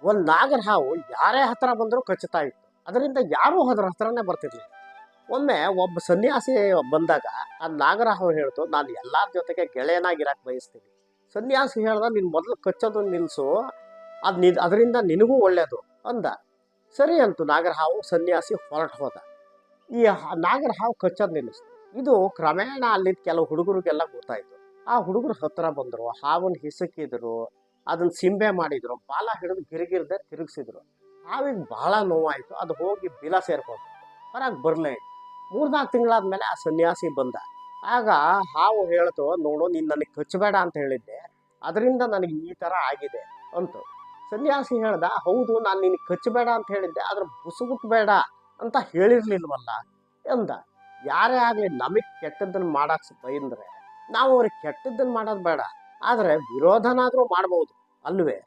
ಒಂದು ನಾಗರ ಹಾವು ಯಾರೇ ಹತ್ರ ಬಂದರೂ ಕಚ್ಚುತ್ತಾ ಇತ್ತು. ಅದರಿಂದ ಯಾರೂ ಅದರ ಹತ್ರನೇ ಬರ್ತಿರ್ಲಿಲ್ಲ. ಒಮ್ಮೆ ಒಬ್ಬ ಸನ್ಯಾಸಿ ಬಂದಾಗ ಆ ನಾಗರ ಹಾವು ಹೇಳ್ತು, ನಾನು ಎಲ್ಲರ ಜೊತೆಗೆ ಗೆಳೆಯನಾಗಿರಕ್ಕೆ ಬಯಸ್ತೀನಿ. ಸನ್ಯಾಸಿ ಹೇಳ್ದ, ನೀನು ಮೊದಲು ಕಚ್ಚೋದು ನಿಲ್ಲಿಸು, ಅದರಿಂದ ನಿನಗೂ ಒಳ್ಳೆಯದು ಅಂದ. ಸರಿ ಅಂತು ನಾಗರ ಹಾವು. ಸನ್ಯಾಸಿ ಹೊರಟು ಹೋದ. ಈ ನಾಗರ ಹಾವು ಕಚ್ಚೋದು ನಿಲ್ಲಿಸ್ತು. ಇದು ಕ್ರಮೇಣ ಅಲ್ಲಿದ್ದ ಕೆಲವು ಹುಡುಗರಿಗೆಲ್ಲ ಗೊತ್ತಾಯಿತು. ಆ ಹುಡುಗರು ಹತ್ರ ಬಂದರು, ಹಾವನ್ನು ಹಿಸುಕಿದ್ರು, ಅದನ್ನು ಸಿಂಬೆ ಮಾಡಿದ್ರು, ಬಾಲ ಹಿಡಿದು ಗಿರಿಗಿರ್ದೆ ತಿರುಗಿಸಿದ್ರು. ಹಾವಿಗೆ ಬಹಳ ನೋವಾಯಿತು. ಅದು ಹೋಗಿ ಬಿಲ ಸೇರ್ಕೊಂಡು ಹೊರಗೆ ಬರಲೇ. 3-4 ತಿಂಗಳಾದ್ಮೇಲೆ ಆ ಸನ್ಯಾಸಿ ಬಂದ. ಆಗ ಹಾವು ಹೇಳ್ತು, ನೋಡು, ನೀನು ನನಗೆ ಕಚ್ಚಬೇಡ ಅಂತ ಹೇಳಿದ್ದೆ, ಅದರಿಂದ ನನಗೆ ಈ ಥರ ಆಗಿದೆ ಅಂತು. ಸನ್ಯಾಸಿ ಹೇಳ್ದ, ಹೌದು, ನಾನು ನಿನಗೆ ಕಚ್ಚಬೇಡ ಅಂತ ಹೇಳಿದ್ದೆ, ಆದ್ರೆ ಬುಸುಗುಟ್ಬೇಡ ಅಂತ ಹೇಳಿರ್ಲಿಲ್ವಲ್ಲ ಎಂದ. ಯಾರೇ ಆಗಲಿ ನಮಗೆ ಕೆಟ್ಟದ್ದನ್ನು ಮಾಡಕ್ಕೆ ಬೈಂದ್ರೆ ನಾವು ಅವ್ರಿಗೆ ಕೆಟ್ಟದ್ದನ್ನು ಮಾಡೋದು ಬೇಡ, ಆದರೆ ವಿರೋಧನಾದರೂ ಮಾಡ್ಬೋದು ಅಲ್ವೇ?